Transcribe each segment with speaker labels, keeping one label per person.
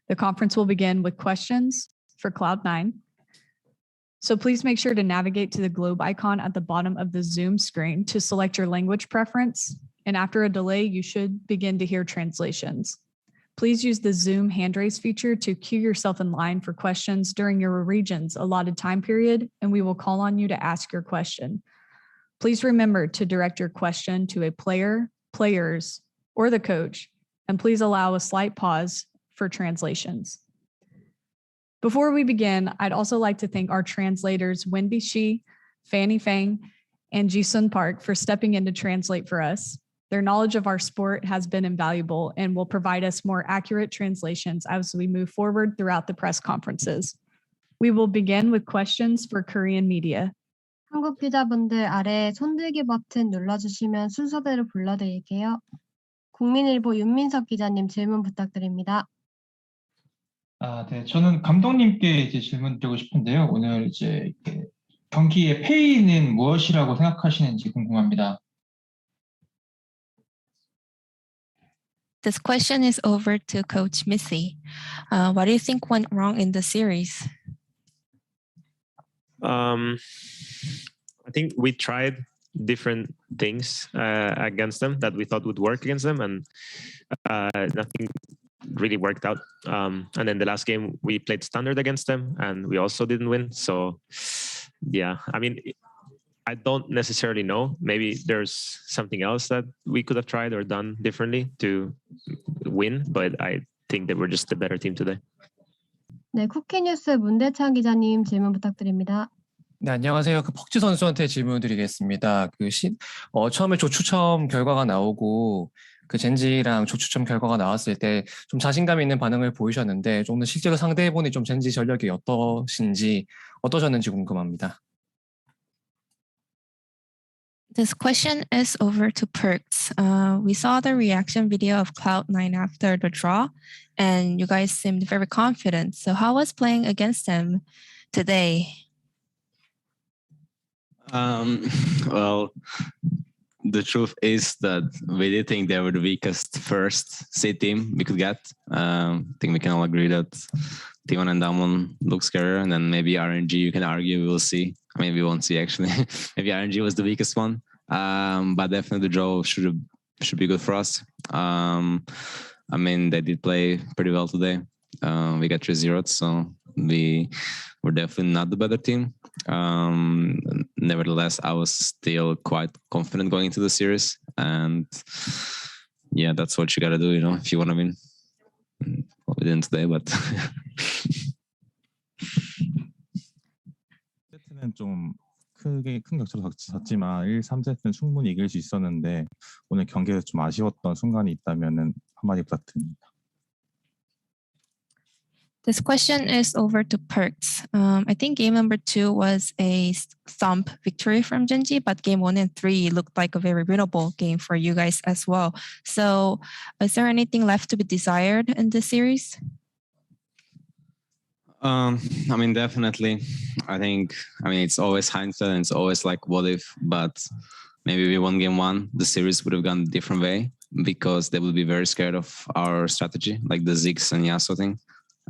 Speaker 1: The conference will begin with questions for Cloud9. So please make sure to navigate to the globe icon at the bottom of the Zoom screen to select your language preference. And after a delay, you should begin to hear translations. Please use the Zoom hand raise feature to queue yourself in line for questions during your region's allotted time period, and we will call on you to ask your question. Please remember to direct your question to a player, players, or the coach, and please allow a slight pause for translations. Before we begin, I'd also like to thank our translators, Wenby Shi, Fanny Fang, and Jisun Park for stepping in to translate for us. Their knowledge of our sport has been invaluable and will provide us more accurate translations as we move forward throughout the press conferences. We will begin with questions for Korean media.
Speaker 2: 한국 기자분들 아래 손들기 버튼 눌러주시면 순서대로 불러드릴게요. 국민일보 윤민석 기자님 질문 부탁드립니다.
Speaker 3: 네, 저는 감독님께 이제 질문 드리고 싶은데요. 오늘 이제 경기의 페이는 무엇이라고 생각하시는지 궁금합니다.
Speaker 4: This question is over to Coach Missy. What do you think went wrong in the series?
Speaker 5: I think we tried different things against them that we thought would work against them, and nothing really worked out. And then the last game we played standard against them, and we also didn't win. So, yeah, I mean, I don't necessarily know. Maybe there's something else that we could have tried or done differently to win, but I think that we're just the better team today.
Speaker 2: 네, 쿠키뉴스 문대찬 기자님 질문 부탁드립니다.
Speaker 6: 네, 안녕하세요. 퍽지 선수한테 질문 드리겠습니다. 처음에 조추첨 결과가 나오고 젠지랑 조추첨 결과가 나왔을 때 좀 자신감 있는 반응을 보이셨는데 좀 더 실제로 상대해보니 좀 젠지 전력이 어떠셨는지 궁금합니다.
Speaker 4: This question is over to Perks. We saw the reaction video of Cloud9 after the draw, and you guys seemed very confident. So how was playing against them today?
Speaker 7: Well, the truth is that we did think they were the weakest first seed team we could get. I think we can all agree that T1 and Damwon look scarier, and then maybe RNG, you can argue, we will see. I mean, we won't see actually. Maybe RNG was the weakest one, but definitely the draw should be good for us. I mean, they did play pretty well today. We got 3-0, so we were definitely not the better team. Nevertheless, I was still quite confident going into the series, and yeah, that's what you gotta do, if you want to win. Well, we didn't today, but
Speaker 8: 세트는 좀 큰 격차로 졌지만 1, 3세트는 충분히 이길 수 있었는데 오늘 경기에서 좀 아쉬웠던 순간이 있다면 한마디 부탁드립니다.
Speaker 4: This question is over to Perks. I think game number 2 was a thump victory from Gen.G, but game 1 and 3 looked like a very winnable game for you guys as well. So is there anything left to be desired in this series?
Speaker 7: I mean, definitely. I mean, it's always hindsight and it's always like, what if, but maybe we won game 1, the series would have gone a different way because they would be very scared of our strategy, like the Ziggs and Yasuo thing.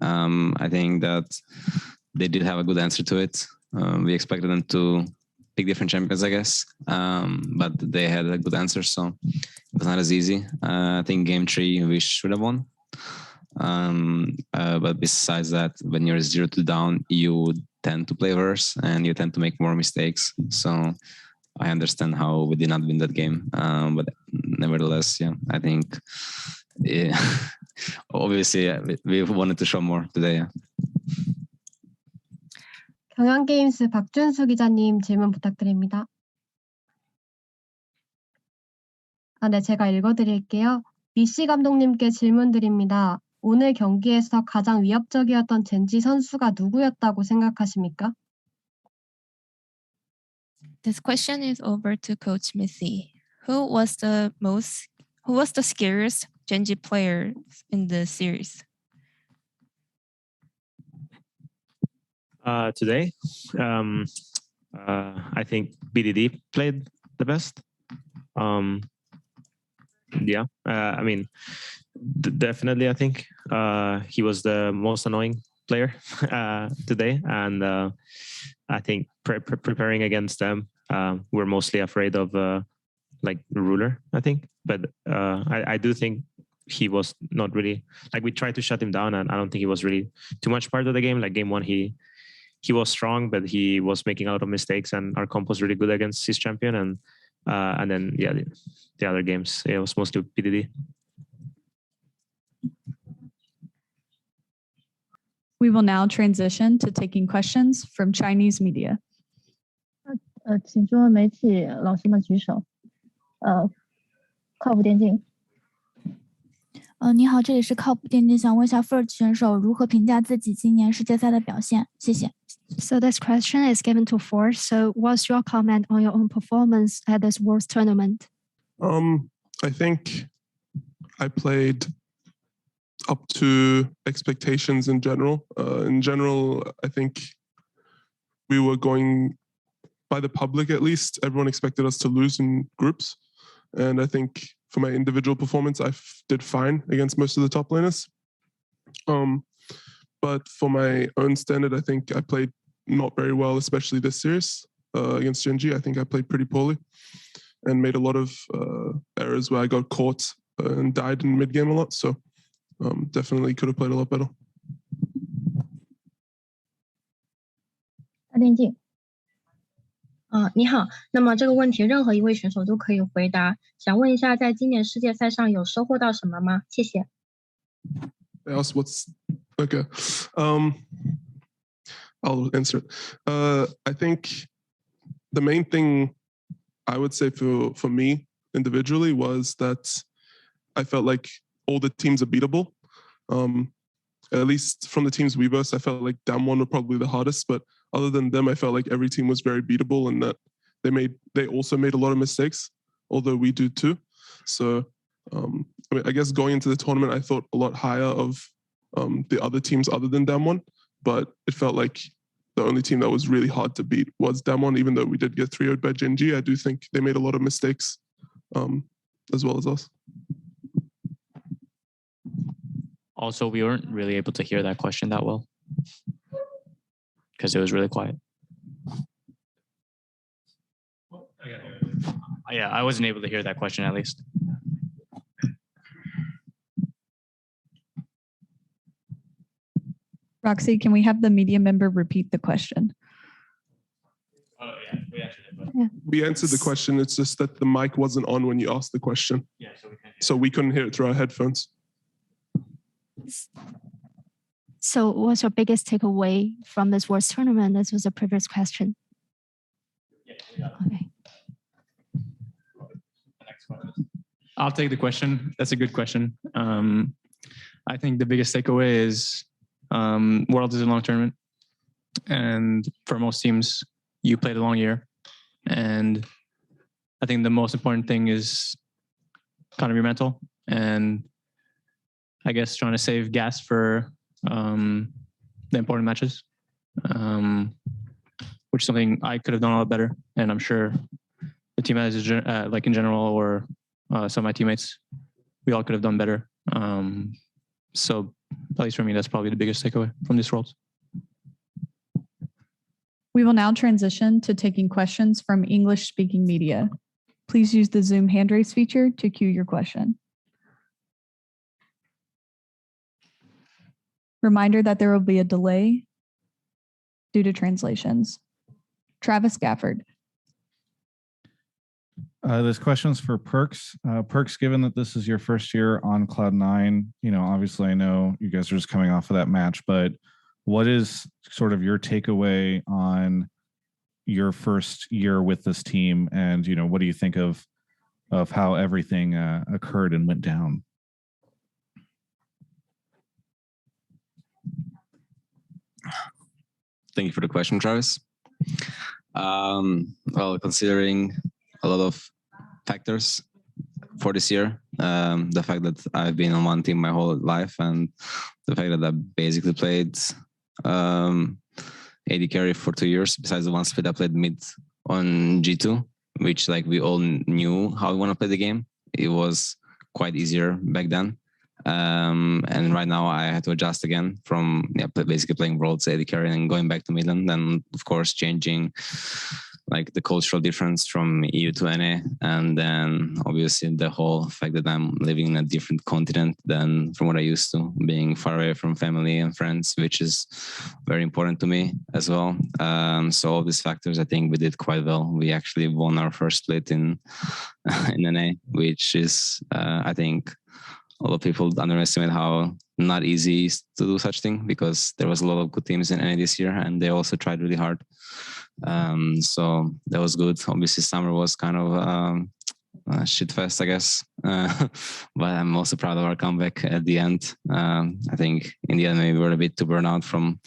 Speaker 7: I think that they did have a good answer to it. We expected them to pick different champions, I guess, but they had a good answer, so it was not as easy. I think game 3 we should have won. But besides that, when you're 0-2 down, you tend to play worse and you tend to make more mistakes. So I understand how we did not win that game. But nevertheless, yeah, I think obviously we wanted to show more today. Yeah.
Speaker 2: 경향게임스 박준수 기자님 질문 부탁드립니다. 네, 제가 읽어드릴게요. 미씨 감독님께 질문 드립니다. 오늘 경기에서 가장 위협적이었던 젠지 선수가 누구였다고 생각하십니까?
Speaker 4: This question is over to Coach Missy. Who was the scariest Gen.G player in the series?
Speaker 5: Today, I think BDD played the best. Yeah, I mean, definitely. I think he was the most annoying player today, and I think preparing against them, we're mostly afraid of like Ruler. I think, but I do think he was not really like we tried to shut him down, and I don't think he was really too much part of the game. Like game one, he was strong, but he was making a lot of mistakes, and our comp was really good against his champion, and then yeah, the other games it was mostly PDD.
Speaker 1: We will now transition to taking questions from Chinese media.
Speaker 9: 请中文媒体老师们举手。靠谱电竞。
Speaker 10: 你好，这里是靠谱电竞，想问一下 First 选手如何评价自己今年世界赛的表现？谢谢。
Speaker 11: So this question is given to Ford. So what's your comment on your own performance at this Worlds tournament?
Speaker 12: I think I played up to expectations in general. In general, I think we were going, by the public at least, everyone expected us to lose in groups. And I think for my individual performance, I did fine against most of the top laners. But for my own standard, I think I played not very well, especially this series against Gen.G. I think I played pretty poorly and made a lot of errors where I got caught and died in mid game a lot. So definitely could have played a lot better.
Speaker 9: 大电竞。
Speaker 13: 你好，那么这个问题任何一位选手都可以回答。想问一下，在今年世界赛上有收获到什么吗？谢谢。
Speaker 12: They asked what's okay. I'll answer it. I think the main thing I would say for me individually was that I felt like all the teams are beatable. At least from the teams we versed, I felt like Damwon were probably the hardest, but other than them, I felt like every team was very beatable and that they also made a lot of mistakes, although we do too. So I guess going into the tournament, I thought a lot higher of the other teams other than Damwon, but it felt like the only team that was really hard to beat was Damwon, even though we did get 3-0'd by Gen.G. I do think they made a lot of mistakes as well as us.
Speaker 14: Also, we weren't really able to hear that question that well because it was really quiet. Yeah, I wasn't able to hear that question at least.
Speaker 1: Roxy, can we have the media member repeat the question?
Speaker 14: Oh yeah, we answered it. But...
Speaker 12: Yeah. We answered the question. It's just that the mic wasn't on when you asked the question.
Speaker 14: Yeah,
Speaker 12: so we couldn't hear it through our headphones.
Speaker 11: So what's your biggest takeaway from this Worlds tournament? This was a previous question. Okay.
Speaker 15: I'll take the question. That's a good question. I think the biggest takeaway is Worlds is a long tournament. And for most teams, you played a long year. And I think the most important thing is kind of your mental. And I guess trying to save gas for the important matches, which is something I could have done a lot better. And I'm sure the team as like in general or some of my teammates, we all could have done better. So at least for me, that's probably the biggest takeaway from this Worlds.
Speaker 1: We will now transition to taking questions from English-speaking media. Please use the Zoom hand raise feature to queue your question. Reminder that there will be a delay due to translations. Travis Gafford.
Speaker 8: This question's for Perks. Perks, given that this is your first year on Cloud9, obviously I know you guys are just coming off of that match, but what is sort of your takeaway on your first year with this team? And, what do you think of how everything occurred and went down?
Speaker 7: Thank you for the question, Travis. Well, considering a lot of factors for this year, the fact that I've been on one team my whole life and the fact that I basically played AD carry for 2 years, besides the one split I played mid on G2, which like we all knew how we want to play the game. It was quite easier back then. And right now I had to adjust again from basically playing Worlds AD carry and going back to Midland. Then of course changing like the cultural difference from EU to NA, and then obviously the whole fact that I'm living in a different continent than from what I used to, being far away from family and friends, which is very important to me as well. So all these factors, I think we did quite well. We actually won our first split in NA, which is I think a lot of people underestimate how not easy it is to do such thing, because there was a lot of good teams in NA this year and they also tried really hard. So that was good. Obviously summer was kind of shit fest, I guess. But I'm also proud of our comeback at the end. I think in the end maybe we were a bit too burnt out from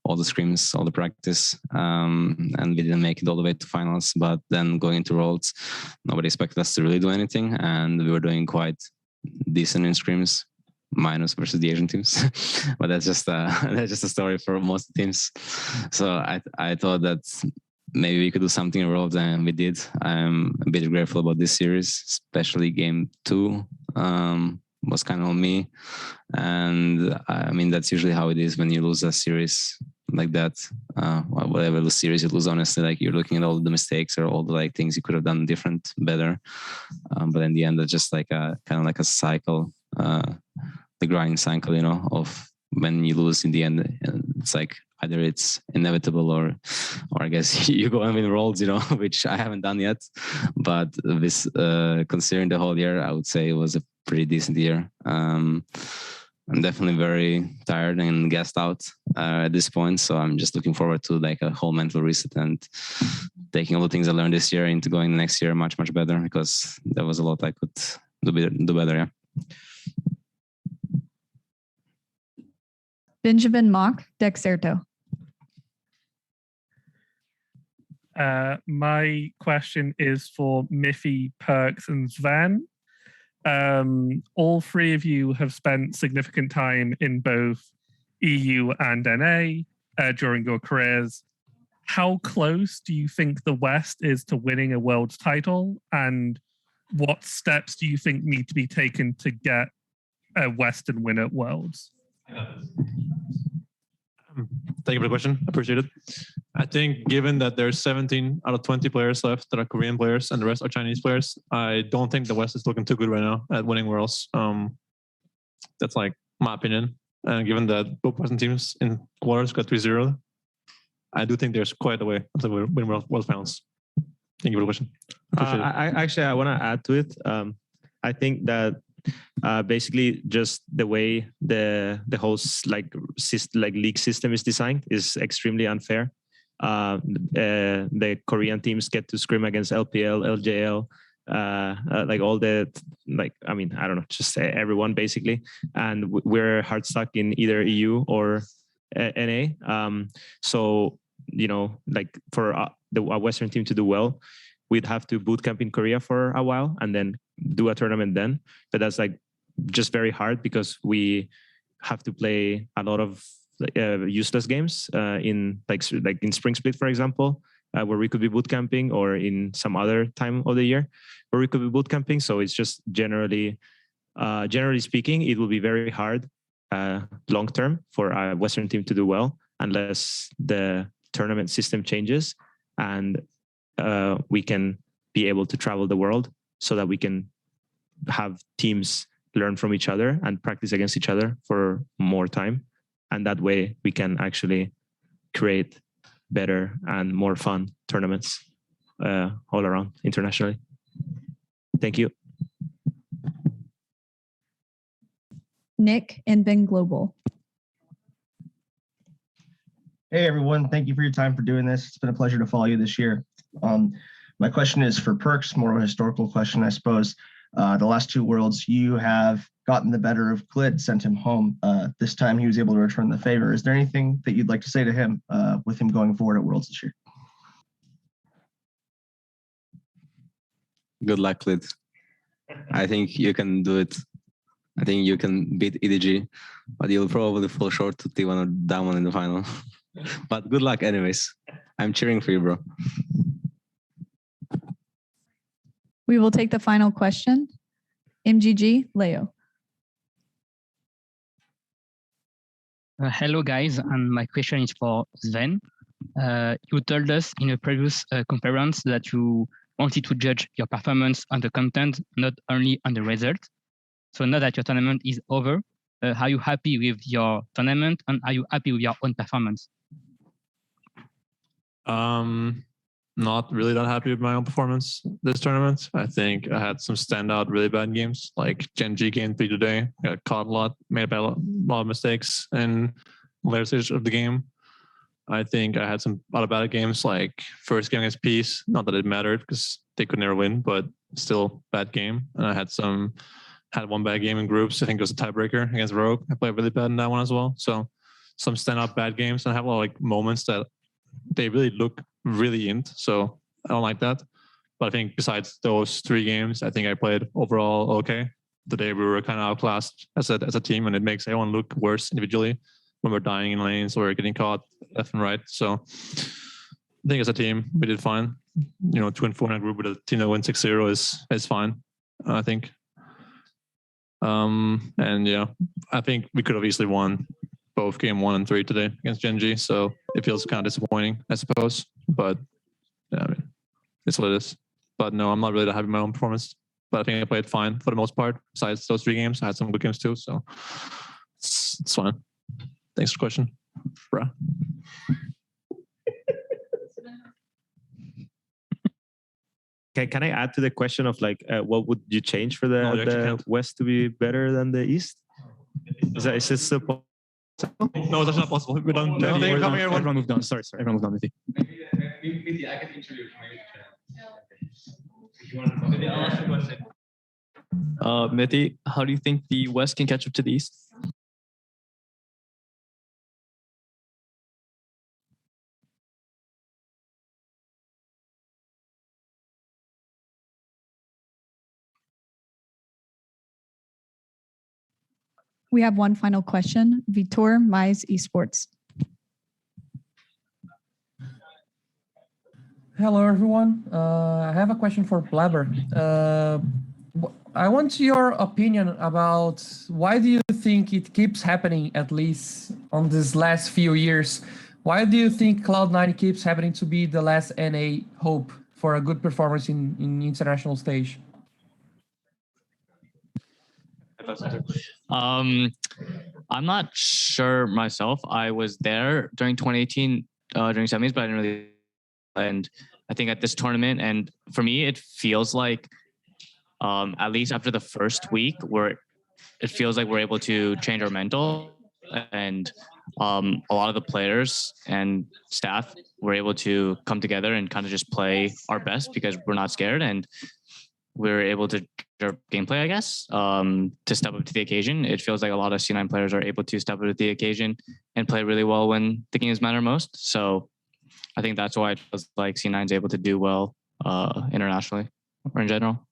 Speaker 7: all the scrims, all the practice, and we didn't make it all the way to finals. But then going into Worlds, nobody expected us to really do anything, and we were doing quite decent in scrims, minus versus the Asian teams. But that's just a story for most teams. So I thought that maybe we could do something in Worlds, and we did. I'm a bit grateful about this series, especially game 2 was kind of on me. And I mean, that's usually how it is when you lose a series like that. Whatever the series you lose, honestly, like you're looking at all the mistakes or all the like things you could have done different, better. But in the end, it's just like a kind of like a cycle, the grinding cycle, you know, of when you lose in the end, it's like either it's inevitable or I guess you go and win Worlds, you know, which I haven't done yet. But this, considering the whole year, I would say it was a pretty decent year. I'm definitely very tired and gassed out at this point. So I'm just looking forward to like a whole mental reset and taking all the things I learned this year into going the next year much, much better, because there was a lot I could do better. Yeah.
Speaker 1: Benjamin Mock, Dexerto.
Speaker 16: My question is for Miffy, Perks, and Sven. All three of you have spent significant time in both EU and NA during your careers. How close do you think the West is to winning a World's title, and what steps do you think need to be taken to get a Western win at Worlds?
Speaker 15: Thank you for the question. Appreciate it. I think given that there's 17 out of 20 players left that are Korean players and the rest are Chinese players, I don't think the West is looking too good right now at winning Worlds. That's like my opinion. And given that both Western teams in quarters got 3-0, I do think there's quite a way until we win World Finals. Thank you for the question.
Speaker 5: I want to add to it. I think that basically just the way the whole league system is designed is extremely unfair. The Korean teams get to scrim against LPL, LJL, like all the I don't know, just everyone basically, and we're hard stuck in either EU or NA. So you know, like for a Western team to do well, we'd have to bootcamp in Korea for a while and then do a tournament then. But that's like just very hard because we have to play a lot of useless games in like in Spring Split, for example, where we could be bootcamping, or in some other time of the year where we could be bootcamping. So it's just generally speaking, it will be very hard long term for a Western team to do well unless the tournament system changes and we can be able to travel the world so that we can have teams learn from each other and practice against each other for more time. And that way we can actually create better and more fun tournaments all around internationally. Thank you.
Speaker 1: Nick and Ben Global.
Speaker 17: Hey everyone, thank you for your time for doing this. It's been a pleasure to follow you this year. My question is for Perks, more of a historical question, I suppose. The last two Worlds, you have gotten the better of Glit, sent him home. This time he was able to return the favor. Is there anything that you'd like to say to him with him going forward at Worlds this year?
Speaker 7: Good luck, Glit. I think you can do it. I think you can beat EDG, but you'll probably fall short to T1 or Damon in the final. But good luck anyways. I'm cheering for you, bro.
Speaker 1: We will take the final question MGG, Leo.
Speaker 18: Hello, guys, and my question is for Sven. You told us in a previous conference that you wanted to judge your performance on the content, not only on the result. So now that your tournament is over, are you happy with your tournament and are you happy with your own performance?
Speaker 19: Not really that happy with my own performance this tournament. I think I had some standout really bad games, like Gen.G game 3 today. Got caught a lot, made a lot of mistakes in later stage of the game. I think I had some other bad games, like first game against Peace. Not that it mattered because they could never win, but still bad game. And I had one bad game in groups. I think it was a tiebreaker against Rogue. I played really bad in that one as well. So some standout bad games. And I have a lot of like moments that they really look really into. So I don't like that. But I think besides those 3 games, I think I played overall okay. Today we were kind of outclassed as a team, and it makes everyone look worse individually when we're dying in lanes or getting caught left and right. So I think as a team, we did fine. 2-4 in a group with a team that wins 6-0 is fine, I think. And yeah, I think we could have easily won both game 1 and 3 today against Gen.G. So it feels kind of disappointing, I suppose. But yeah, I mean, it's what it is. But no, I'm not really that happy with my own performance. But I think I played fine for the most part. Besides those 3 games, I had some good games too. So it's fine. Thanks for the question, bruh.
Speaker 5: Okay, can I add to the question of like, what would you change for the West to be better than the East? Is this still possible?
Speaker 15: No, that's not possible. We're done. No, everyone moved on. Sorry. Everyone moved on.
Speaker 20: Maybe I can introduce Mehdi, how do you think the West can catch up to the East?
Speaker 1: We have one final question. Vitor, Mais Esports.
Speaker 21: Hello, everyone. I have a question for Blabber. I want your opinion about why do you think it keeps happening, at least on these last few years? Why do you think Cloud9 keeps happening to be the last NA hope for a good performance in international stage?
Speaker 14: I'm not sure myself. I was there during 2018 during semis, but I didn't really. And I think at this tournament, and for me, it feels like at least after the first week, it feels like we're able to change our mental, and a lot of the players and staff were able to come together and kind of just play our best because we're not scared, and we're able to our gameplay, I guess, to step up to the occasion. It feels like a lot of C9 players are able to step up to the occasion and play really well when the games matter most. So I think that's why it feels like C9 is able to do well internationally or in general.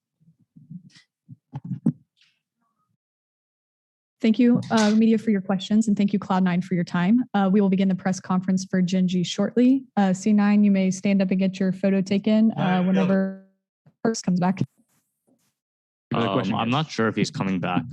Speaker 1: Thank you, media, for your questions, and thank you, Cloud9, for your time. We will begin the press conference for Gen.G shortly. C9, you may stand up and get your photo taken whenever Perks comes back.
Speaker 14: I'm not sure if he's coming back.